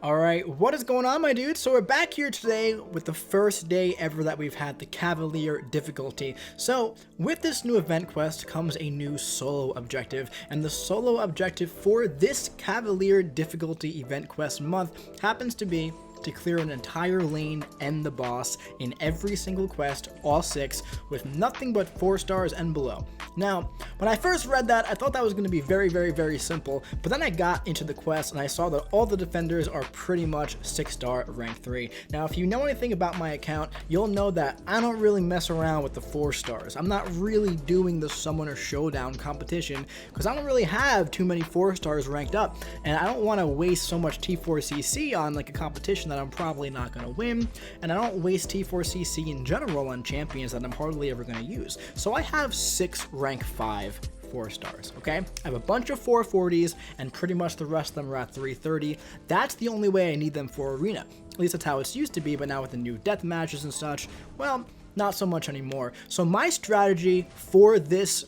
Alright, what is going on, my dudes? So we're back here today with the first day ever that we've had the Cavalier Difficulty. So with this new event quest comes a new solo objective, and the solo objective for this Cavalier Difficulty event quest month happens to be to clear an entire lane and the boss in every single quest, all 6, with nothing but 4 stars and below. Now, when I first read that, I thought that was going to be very simple, but then I got into the quest and I saw that all the defenders are pretty much 6-star rank 3. Now, if you know anything about my account, you'll know that I don't really mess around with the 4 stars. I'm not really doing the Summoner Showdown competition because I don't really have too many 4 stars ranked up, and I don't want to waste so much T4CC on like a competition that I'm probably not going to win, and I don't waste T4CC in general on champions that I'm hardly ever going to use. So I have 6 rank 5 4 stars, okay? I have a bunch of 440s, and pretty much the rest of them are at 330. That's the only way I need them for Arena. At least that's how it's used to be, but now with the new death matches and such, well, not so much anymore. So my strategy for this,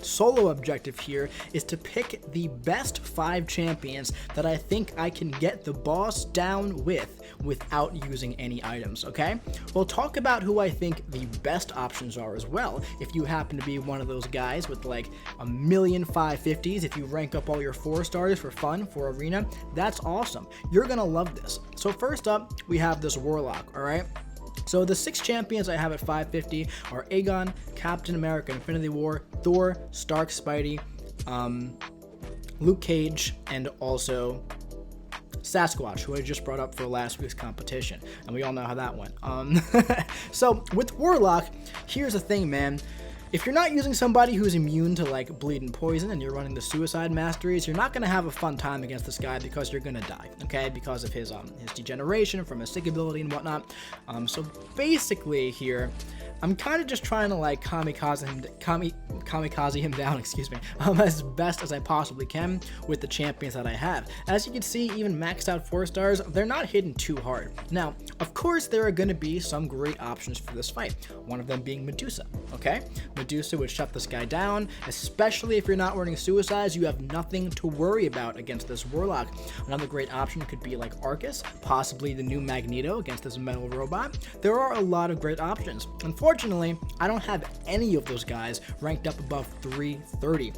solo objective here is to pick the best 5 champions that I think I can get the boss down without using any items, okay? We'll talk about who I think the best options are as well. If you happen to be one of those guys with like a million 550s, if you rank up all your 4 stars for fun, for Arena, that's awesome. You're gonna love this. So first up, we have this Warlock, alright? So the 6 champions I have at 550 are Aegon, Captain America Infinity War, Thor, Stark Spidey, Luke Cage, and also Sasquatch, who I just brought up for last week's competition, and we all know how that went. So with Warlock, here's the thing, man. If you're not using somebody who's immune to like bleed and poison and you're running the suicide masteries, you're not going to have a fun time against this guy because you're going to die, okay? Because of his degeneration from his sick ability and whatnot. So basically here, I'm kind of just trying to like kamikaze him down, excuse me, as best as I possibly can with the champions that I have. As you can see, even maxed out 4 stars, they're not hitting too hard. Now, of course, there are going to be some great options for this fight, one of them being Medusa, okay? Medusa would shut this guy down, especially if you're not running suicides. You have nothing to worry about against this Warlock. Another great option could be like Arcus, possibly the new Magneto against this metal robot. There are a lot of great options. Unfortunately, I don't have any of those guys ranked up above 330.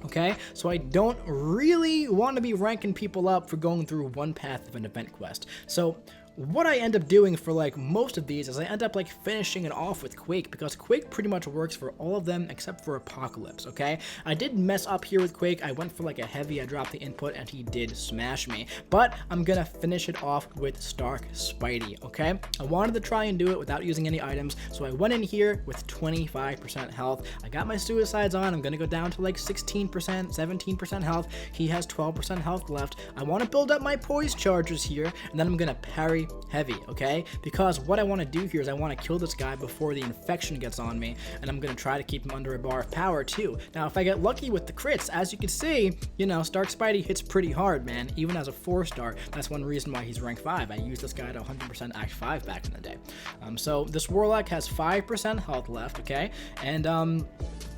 Okay, so I don't really want to be ranking people up for going through one path of an event quest. So what I end up doing for like most of these is I end up like finishing it off with Quake, because Quake pretty much works for all of them except for Apocalypse, okay? I did mess up here with Quake. I went for like a heavy, I dropped the input, and he did smash me. But I'm gonna finish it off with Stark Spidey, okay? I wanted to try and do it without using any items, so I went in here with 25% health. I got my suicides on. I'm gonna go down to like 16%, 17% health. He has 12% health left. I want to build up my poise charges here, and then I'm gonna parry heavy, okay? Because what I want to do here is I want to kill this guy before the infection gets on me, and I'm going to try to keep him under a bar of power too. Now, if I get lucky with the crits, as you can see, Stark Spidey hits pretty hard, man, even as a 4-star. That's one reason why he's rank 5. I used this guy at 100% Act 5 back in the day. So this Warlock has 5% health left, okay? And,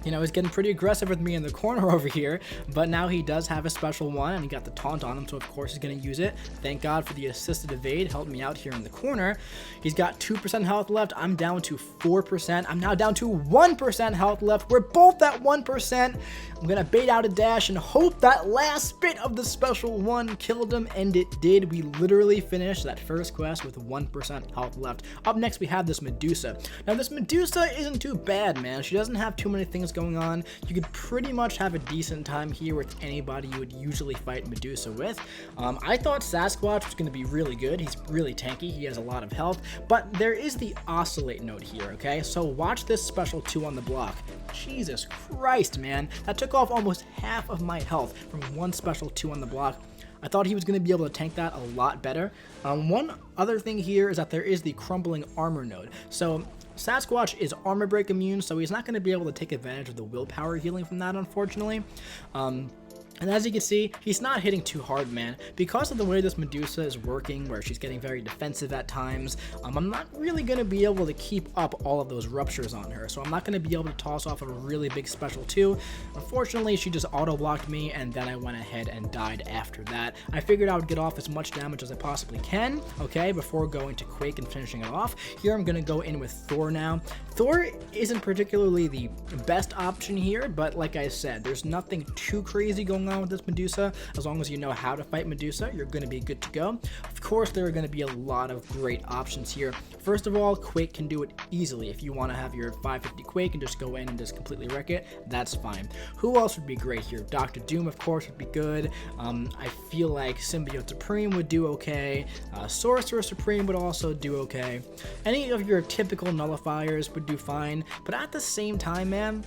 he's getting pretty aggressive with me in the corner over here, but now he does have a special one, and he got the taunt on him, so of course he's going to use it. Thank God for the assisted evade, helped me out here in the corner. He's got 2% health left. I'm down to 4%. I'm now down to 1% health left. We're both at 1%. I'm going to bait out a dash and hope that last bit of the special one killed him, and it did. We literally finished that first quest with 1% health left. Up next, we have this Medusa. Now, this Medusa isn't too bad, man. She doesn't have too many things going on. You could pretty much have a decent time here with anybody you would usually fight Medusa with. I thought Sasquatch was going to be really good. He's really tanky. He has a lot of health, but there is the oscillate node here, okay? So watch this special 2 on the block. Jesus Christ, man. That took off almost half of my health from one special 2 on the block. I thought he was going to be able to tank that a lot better. One other thing here is that there is the crumbling armor node. So Sasquatch is armor break immune, so he's not going to be able to take advantage of the willpower healing from that, unfortunately. And as you can see, he's not hitting too hard, man. Because of the way this Medusa is working, where she's getting very defensive at times, I'm not really going to be able to keep up all of those ruptures on her. So I'm not going to be able to toss off a really big special 2. Unfortunately, she just auto-blocked me, and then I went ahead and died after that. I figured I would get off as much damage as I possibly can, okay, before going to Quake and finishing it off. Here I'm going to go in with Thor now. Thor isn't particularly the best option here, but like I said, there's nothing too crazy going on with this Medusa. As long as you know how to fight Medusa, you're going to be good to go. Of course, there are going to be a lot of great options here. First of all, Quake can do it easily. If you want to have your 550 Quake and just go in and just completely wreck it, that's fine. Who else would be great here? Dr. Doom, of course, would be good. I feel like Symbiote Supreme would do okay. Sorcerer Supreme would also do okay. Any of your typical nullifiers would do fine, but at the same time, man,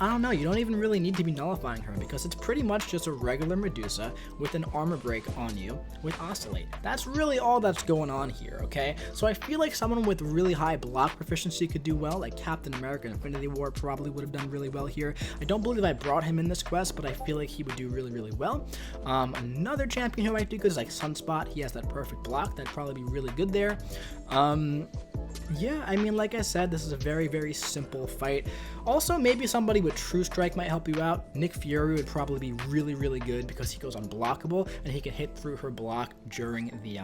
I don't know, you don't even really need to be nullifying her because it's pretty much just a regular Medusa with an armor break on you with Oscillate. That's really all that's going on here, okay? So I feel like someone with really high block proficiency could do well, like Captain America Infinity War probably would have done really well here. I don't believe I brought him in this quest, but I feel like he would do really, really well. Another champion who might do good is like Sunspot. He has that perfect block. That'd probably be really good there. Yeah, I mean, like I said, this is a very, very simple fight. Also, maybe somebody with True Strike might help you out. Nick Fury would probably be really, really good because he goes unblockable and he can hit through her block during the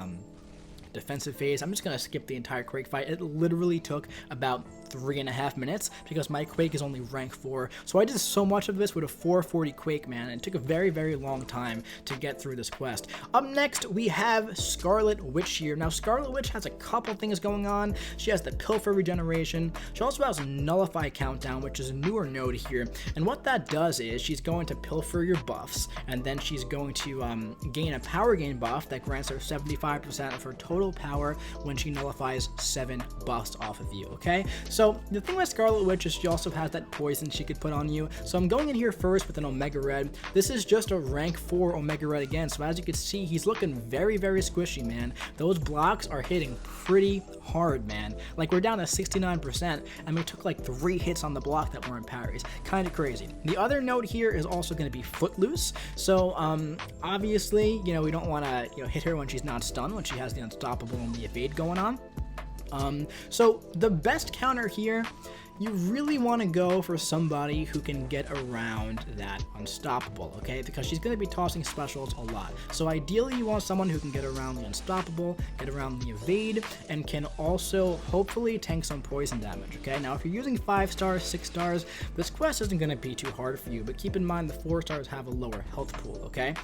defensive phase. I'm just going to skip the entire Quake fight. It literally took about 3.5 minutes because my Quake is only rank 4. So I did so much of this with a 440 Quake, man. And it took a very, very long time to get through this quest. Up next, we have Scarlet Witch here. Now, Scarlet Witch has a couple things going on. She has the Pilfer regeneration. She also has Nullify countdown, which is a newer node here. And what that does is she's going to pilfer your buffs, and then she's going to gain a power gain buff that grants her 75% of her total power when she nullifies 7 buffs off of you, okay? So the thing with Scarlet Witch is she also has that poison she could put on you. So I'm going in here first with an Omega Red. This is just a rank 4 Omega Red again. So as you can see, he's looking very, very squishy, man. Those blocks are hitting pretty hard, man. Like, we're down to 69%, and we took like 3 hits on the block that weren't parries. Kind of crazy. The other note here is also going to be Footloose. So obviously, you know, we don't want to, you know, hit her when she's not stunned, when she has the Unstoppable and the Evade going on. So the best counter here, you really want to go for somebody who can get around that Unstoppable, okay? Because she's going to be tossing specials a lot. So ideally, you want someone who can get around the Unstoppable, get around the Evade, and can also hopefully tank some poison damage, okay? Now, if you're using 5 stars, 6 stars, this quest isn't going to be too hard for you, but keep in mind the 4 stars have a lower health pool, okay?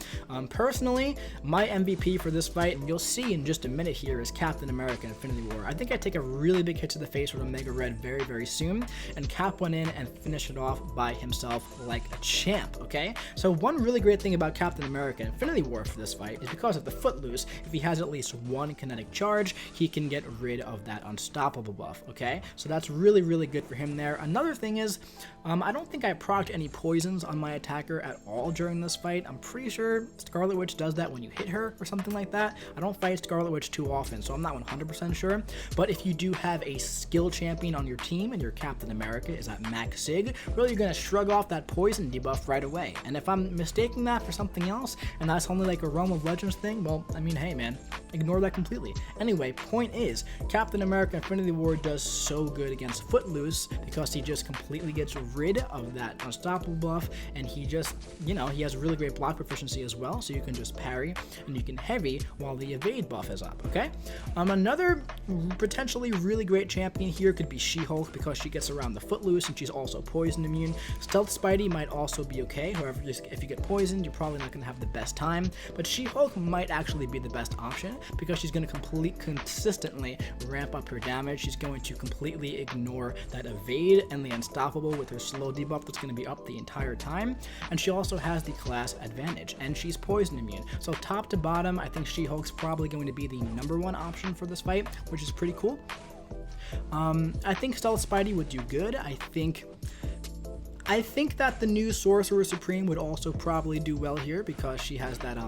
Personally, my MVP for this fight, and you'll see in just a minute here, is Captain America Infinity War. I think I take a really big hit to the face with Omega Red very, very soon, and Cap went in and finished it off by himself like a champ, okay? So one really great thing about Captain America Infinity War for this fight is because of the Footloose, if he has at least 1 kinetic charge, he can get rid of that Unstoppable buff, okay? So that's really, really good for him there. Another thing is, I don't think I procced any poisons on my attacker at all during this fight. I'm pretty sure Scarlet Witch does that when you hit her or something like that. I don't fight Scarlet Witch too often, so I'm not 100% sure. But if you do have a skill champion on your team and your Captain America is at max sig, really you're going to shrug off that poison debuff right away. And if I'm mistaking that for something else, and that's only like a Realm of Legends thing, well, I mean, hey man, ignore that completely. Anyway, point is, Captain America Infinity War does so good against Footloose because he just completely gets rid of that Unstoppable buff, and he just, you know, he has really great block proficiency as well, so you can just parry and you can heavy while the Evade buff is up, okay? Another potentially really great champion here could be She-Hulk because she gets around the Footloose and she's also poison immune. Stealth Spidey might also be okay, however, if you get poisoned, you're probably not going to have the best time, but She-Hulk might actually be the best option because she's going to consistently ramp up her damage. She's going to completely ignore that Evade and the Unstoppable with her slow debuff that's going to be up the entire time, and she also has the class advantage, and she's poison immune. So top to bottom, I think She-Hulk's probably going to be the #1 option for this fight, which is pretty cool. I think Stealth Spidey would do good. I think I think that the new Sorcerer Supreme would also probably do well here because she has that,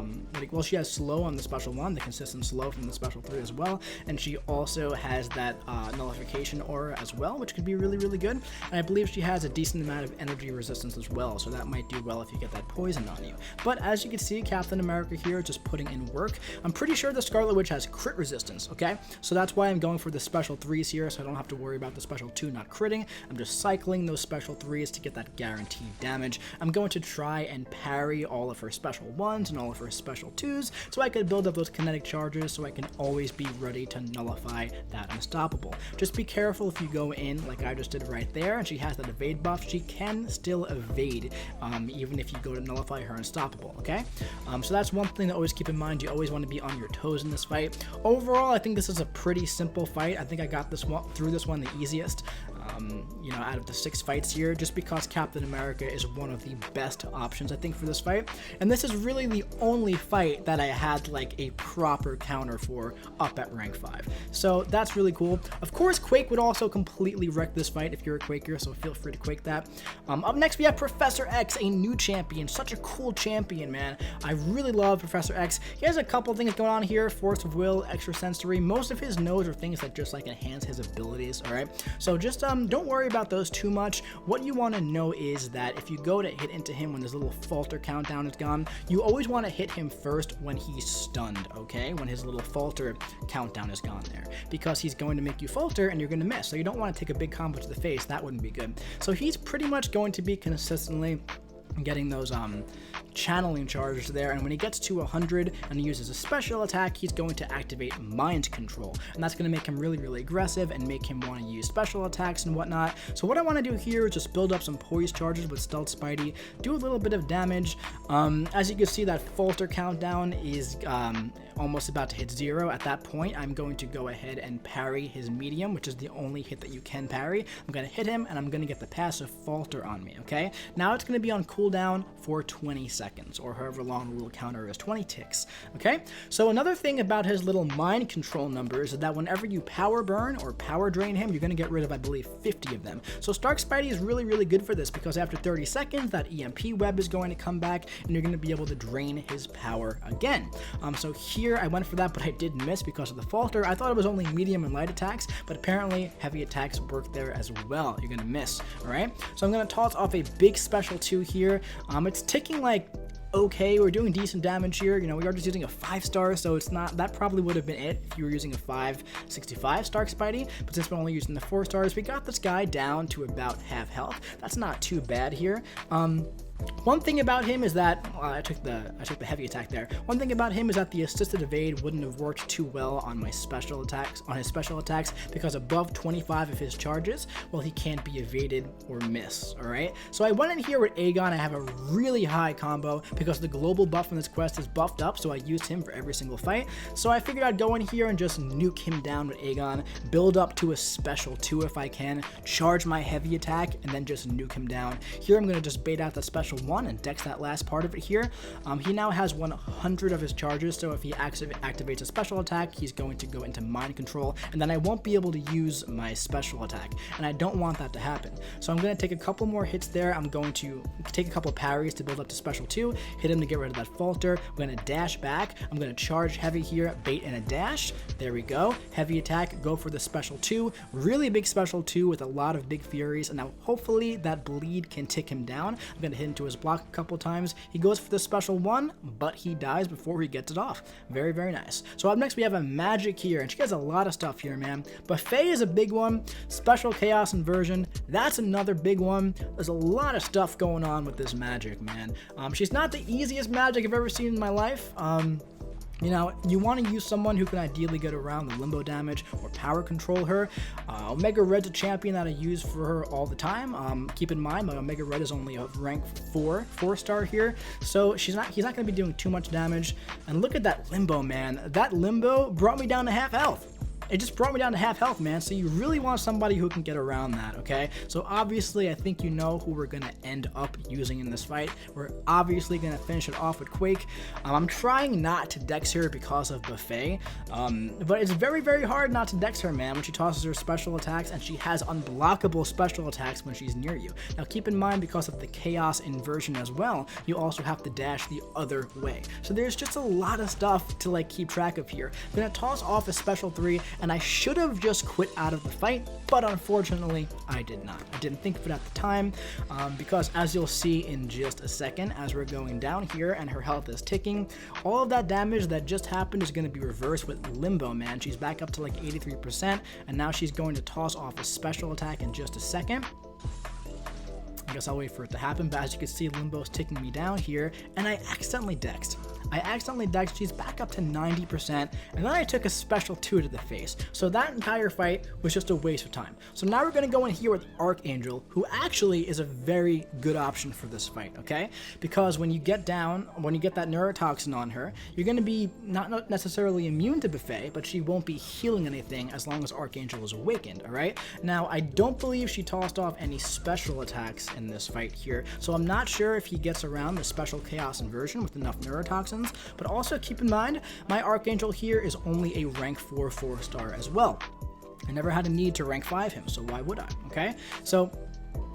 well, she has slow on the special 1, the consistent slow from the special 3 as well, and she also has that nullification aura as well, which could be really, really good. And I believe she has a decent amount of energy resistance as well, so that might do well if you get that poison on you. But as you can see, Captain America here just putting in work. I'm pretty sure the Scarlet Witch has crit resistance, okay? So that's why I'm going for the special 3s here, so I don't have to worry about the special 2 not critting. I'm just cycling those special 3s to get that guaranteed damage. I'm going to try and parry all of her special 1s and all of her special 2s so I can build up those kinetic charges so I can always be ready to nullify that unstoppable. Just be careful if you go in like I just did right there, and she has that evade buff. She can still evade even if you go to nullify her unstoppable, okay? So that's one thing to always keep in mind. You always want to be on your toes in this fight. Overall, I think this is a pretty simple fight. I think I got this one through this one the easiest. You know, out of the 6 fights here, just because Captain America is one of the best options, I think, for this fight. And this is really the only fight that I had like a proper counter for up at rank 5. So that's really cool. Of course, Quake would also completely wreck this fight if you're a Quaker, so feel free to Quake that. Up next, we have Professor X, a new champion. Such a cool champion, man. I really love Professor X. He has a couple things going on here: Force of Will, Extrasensory. Most of his nodes are things that just like enhance his abilities, all right? So just don't worry about those too much. What you want to know is that if you go to hit into him when this little falter countdown is gone, you always want to hit him first when he's stunned, okay? When his little falter countdown is gone there, because he's going to make you falter and you're going to miss. So you don't want to take a big combo to the face. That wouldn't be good. So he's pretty much going to be consistently getting those channeling charges there, and when he gets to 100 and he uses a special attack, he's going to activate mind control, and that's going to make him really, really aggressive and make him want to use special attacks and whatnot. So what I want to do here is just build up some poise charges with Stealth Spidey, do a little bit of damage. As you can see, that falter countdown is almost about to hit 0. At that point, I'm going to go ahead and parry his medium, which is the only hit that you can parry. I'm going to hit him, and I'm going to get the passive falter on me, okay? Now it's going to be on cooldown for 20 seconds, or however long the little counter is, 20 ticks, okay? So another thing about his little mind control numbers is that whenever you power burn or power drain him, you're going to get rid of, I believe, 50 of them. So Stark Spidey is really, really good for this, because after 30 seconds, that EMP web is going to come back, and you're going to be able to drain his power again. So here I went for that, but I did miss because of the falter. I thought it was only medium and light attacks, but apparently heavy attacks work there as well. You're going to miss, all right? So I'm going to toss off a big special 2 here. It's ticking like okay, we're doing decent damage here. You know, we are just using a 5-star, so it's not, that probably would have been it if you were using a 565 Stark Spidey, but since we're only using the 4 stars, we got this guy down to about half health. That's not too bad here. One thing about him is that I took the heavy attack there. One thing about him is that the assisted evade wouldn't have worked too well on my special attacks, because above 25 of his charges, well, he can't be evaded or miss, all right? So I went in here with Aegon. I have a really high combo because the global buff in this quest is buffed up, so I used him for every single fight. So I figured I'd go in here and just nuke him down with Aegon, build up to a special 2 if I can, charge my heavy attack, and then just nuke him down. Here I'm going to just bait out that special 1 and dex that last part of it here. He now has 100 of his charges, so if he activates a special attack, he's going to go into mind control, and then I won't be able to use my special attack, and I don't want that to happen. So I'm going to take a couple more hits there. I'm going to take a couple parries to build up to special 2, hit him to get rid of that falter. I'm going to dash back. I'm going to charge heavy here, bait and a dash. There we go. Heavy attack, go for the special 2. Really big special 2 with a lot of big furies, and now hopefully that bleed can tick him down. I'm going to hit into his block a couple times. He goes for the special 1, but he dies before he gets it off. Very, very nice. So up next we have a Magik here, and she has a lot of stuff here, man. Buffet is a big one. Special Chaos Inversion, that's another big one. There's a lot of stuff going on with this Magik, man. She's not the easiest Magik I've ever seen in my life. You know, you want to use someone who can ideally get around the limbo damage or power control her. Omega Red's a champion that I use for her all the time. Keep in mind, my Omega Red is only a rank 4-star here, so he's not going to be doing too much damage. And look at that limbo, man. That limbo brought me down to half health. it just brought me down to half health, man. So you really want somebody who can get around that, okay? So obviously, I think you know who we're gonna end up using in this fight. We're obviously gonna finish it off with Quake. I'm trying not to dex her because of Buffet, but it's very, very hard not to dex her, man, when she tosses her special attacks, and she has unblockable special attacks when she's near you. Now keep in mind, because of the chaos inversion as well, you also have to dash the other way. So there's just a lot of stuff to like keep track of here. I'm gonna toss off a special 3, and I should have just quit out of the fight, but unfortunately I did not. I didn't think of it at the time, because as you'll see in just a second, as we're going down here and her health is ticking, all of that damage that just happened is going to be reversed with Limbo, man. She's back up to like 83%, and now she's going to toss off a special attack in just a second. I guess I'll wait for it to happen, but as you can see, Limbo's ticking me down here, and I accidentally dexed. She's back up to 90%, and then I took a special 2 to the face. So that entire fight was just a waste of time. So now we're going to go in here with Archangel, who actually is a very good option for this fight, okay? Because when you get that neurotoxin on her, you're going to be not necessarily immune to Buffet, but she won't be healing anything as long as Archangel is awakened, alright? Now, I don't believe she tossed off any special attacks in this fight here, so I'm not sure if he gets around the special chaos inversion with enough neurotoxins. But also keep in mind, my Archangel here is only a rank 4 4-star as well. I never had a need to rank 5 him, so why would I, okay? So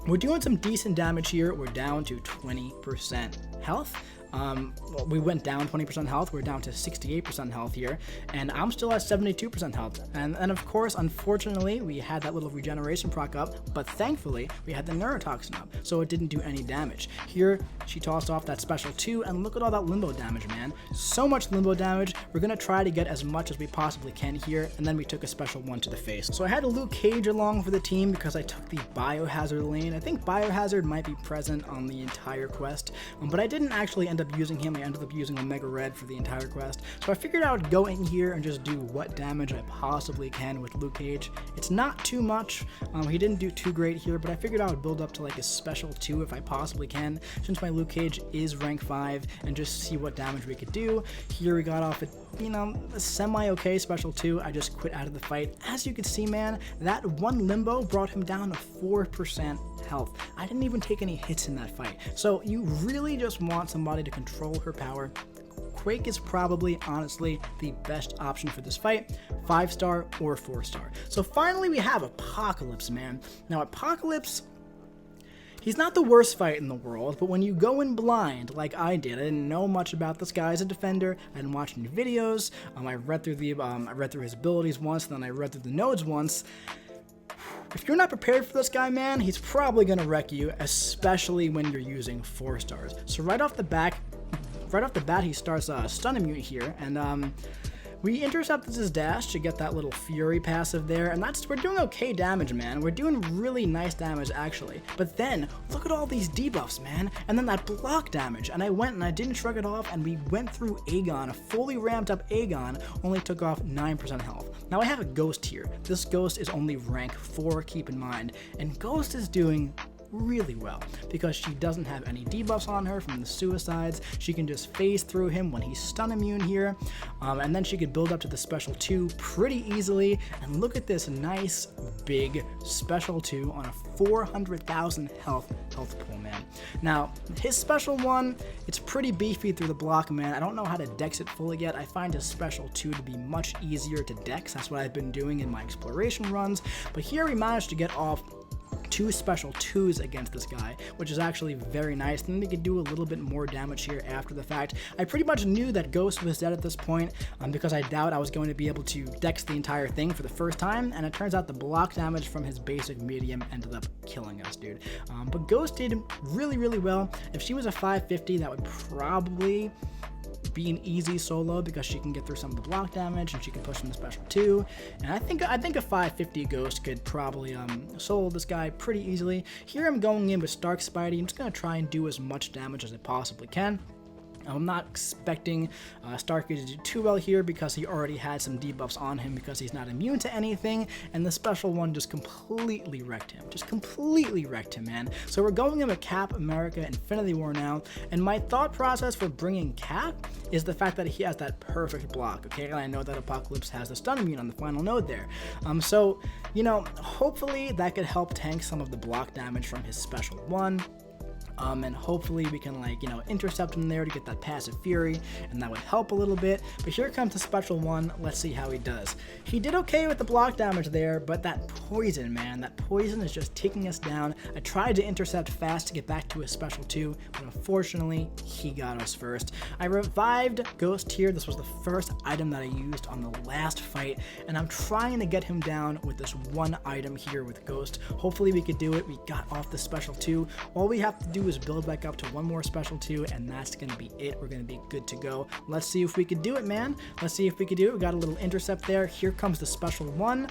we're doing some decent damage here. We're down to 20% health. Well, we went down 20% health. We're down to 68% health here, and I'm still at 72% health. And of course, unfortunately, we had that little regeneration proc up, but thankfully, we had the neurotoxin up, so it didn't do any damage. Here, she tossed off that special 2, and look at all that limbo damage, man. So much limbo damage. We're gonna try to get as much as we possibly can here, and then we took a special 1 to the face. So I had a Luke Cage along for the team because I took the Biohazard lane. I think Biohazard might be present on the entire quest, but I didn't actually end up using him. I ended up using Omega Red for the entire quest. So I figured I would go in here and just do what damage I possibly can with Luke Cage. It's not too much. He didn't do too great here, but I figured I would build up to like a special 2 if I possibly can, since my Luke Cage is rank 5, and just see what damage we could do. Here we got off a semi-okay special 2. I just quit out of the fight. As you can see, man, that one Limbo brought him down to 4% health. I didn't even take any hits in that fight. So you really just want somebody to control her power. Quake is probably, honestly, the best option for this fight, 5-star or 4-star. So finally we have Apocalypse, man. Now Apocalypse, he's not the worst fight in the world, but when you go in blind, like I did, I didn't know much about this guy as a defender. I didn't watch any videos. I read through his abilities once, then I read through the nodes once. If you're not prepared for this guy, man, he's probably gonna wreck you, especially when you're using 4 stars. So right off the bat, he starts stun immune here, and we intercepted his dash to get that little Fury passive there, and we're doing okay damage, man. We're doing really nice damage, actually. But then, look at all these debuffs, man, and then that block damage, and I went and I didn't shrug it off, and we went through Aegon. A fully ramped up Aegon only took off 9% health. Now I have a Ghost here. This Ghost is only rank 4, keep in mind, and Ghost is doing really well because she doesn't have any debuffs on her from the suicides. She can just phase through him when he's stun immune here, and then she could build up to the special 2 pretty easily. And look at this nice big special 2 on a 400,000 health pool, man. Now his special 1, it's pretty beefy through the block, man. I don't know how to dex it fully yet. I find his special 2 to be much easier to dex. That's what I've been doing in my exploration runs, but here we managed to get off 2 special 2s against this guy, which is actually very nice. Then we could do a little bit more damage here after the fact. I pretty much knew that Ghost was dead at this point, because I doubt I was going to be able to dex the entire thing for the first time, and it turns out the block damage from his basic medium ended up killing us, dude. But Ghost did really, really well. If she was a 550, that would probably be an easy solo because she can get through some of the block damage and she can push him to special 2. And I think a 550 Ghost could probably solo this guy pretty easily. Here I'm going in with Stark Spidey. I'm just gonna try and do as much damage as I possibly can. I'm not expecting Starkey to do too well here because he already had some debuffs on him because he's not immune to anything, and the special one just completely wrecked him. Just completely wrecked him, man. So we're going in with Cap, America, Infinity War now, and my thought process for bringing Cap is the fact that he has that perfect block, okay? And I know that Apocalypse has the stun immune on the final node there. So, you know, hopefully that could help tank some of the block damage from his special one. And hopefully we can, like, you know, intercept him there to get that passive fury, and that would help a little bit. But here comes the special one. Let's see how he does. He did okay with the block damage there, but that poison, man, that poison is just taking us down. I tried to intercept fast to get back to his special 2, but unfortunately he got us first. I revived Ghost here. This was the first item that I used on the last fight, and I'm trying to get him down with this one item here with Ghost. Hopefully we could do it. We got off the special 2. All we have to do is build back up to one more special 2, and that's gonna be it. We're gonna be good to go. Let's see if we could do it, man. Let's see if we could do it. We got a little intercept there. Here comes the special 1,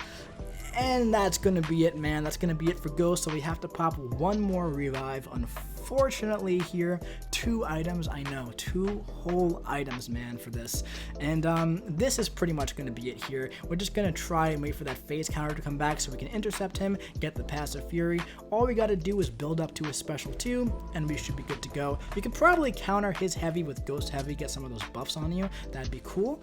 and that's gonna be it, man. That's gonna be it for Ghost. So we have to pop one more revive. Unfortunately here, 2 items. I know, 2 whole items, man, for this. And this is pretty much gonna be it here. We're just gonna try and wait for that phase counter to come back so we can intercept him, get the passive fury. All we gotta do is build up to a special 2, and we should be good to go. You can probably counter his heavy with Ghost heavy, get some of those buffs on you. That'd be cool.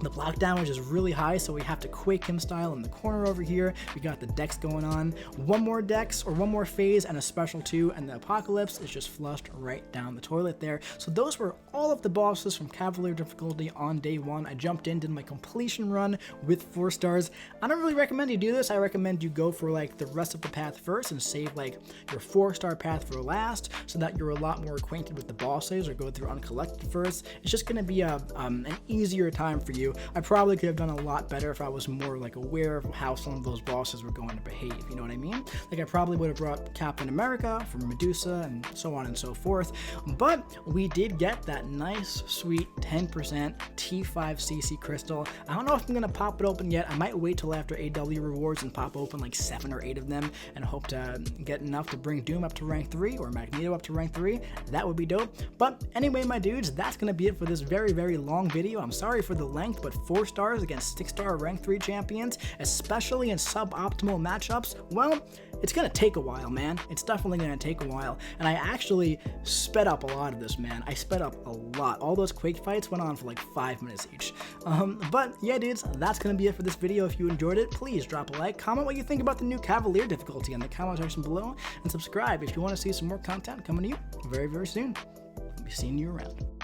The block damage is really high, so we have to Quake him style in the corner over here. We got the Dex going on. One more Dex or one more phase and a special 2, and the Apocalypse is just flushed right down the toilet there. So those were all of the bosses from Cavalier Difficulty on day 1. I jumped in, did my completion run with 4 stars. I don't really recommend you do this. I recommend you go for like the rest of the path first and save like your 4-star path for last, so that you're a lot more acquainted with the bosses, or go through uncollected first. It's just going to be an easier time for you. I probably could have done a lot better if I was more like aware of how some of those bosses were going to behave, you know what I mean? Like I probably would have brought Captain America from Medusa and so on and so forth, but we did get that nice sweet 10% T5CC crystal. I don't know if I'm going to pop it open yet. I might wait till after AW rewards and pop open like 7 or 8 of them and hope to get enough to bring Doom up to rank 3 or Magneto up to rank 3. That would be dope. But anyway, my dudes, that's going to be it for this very, very long video. I'm sorry for the length, but 4 stars against 6-star rank 3 champions, especially in suboptimal matchups, well, it's gonna take a while, man. It's definitely gonna take a while. And I actually sped up a lot of this, man. I sped up a lot. All those Quake fights went on for like 5 minutes each. But yeah, dudes, that's gonna be it for this video. If you enjoyed it, please drop a like, comment what you think about the new Cavalier difficulty in the comment section below, and subscribe if you want to see some more content coming to you very, very soon. I'll be seeing you around.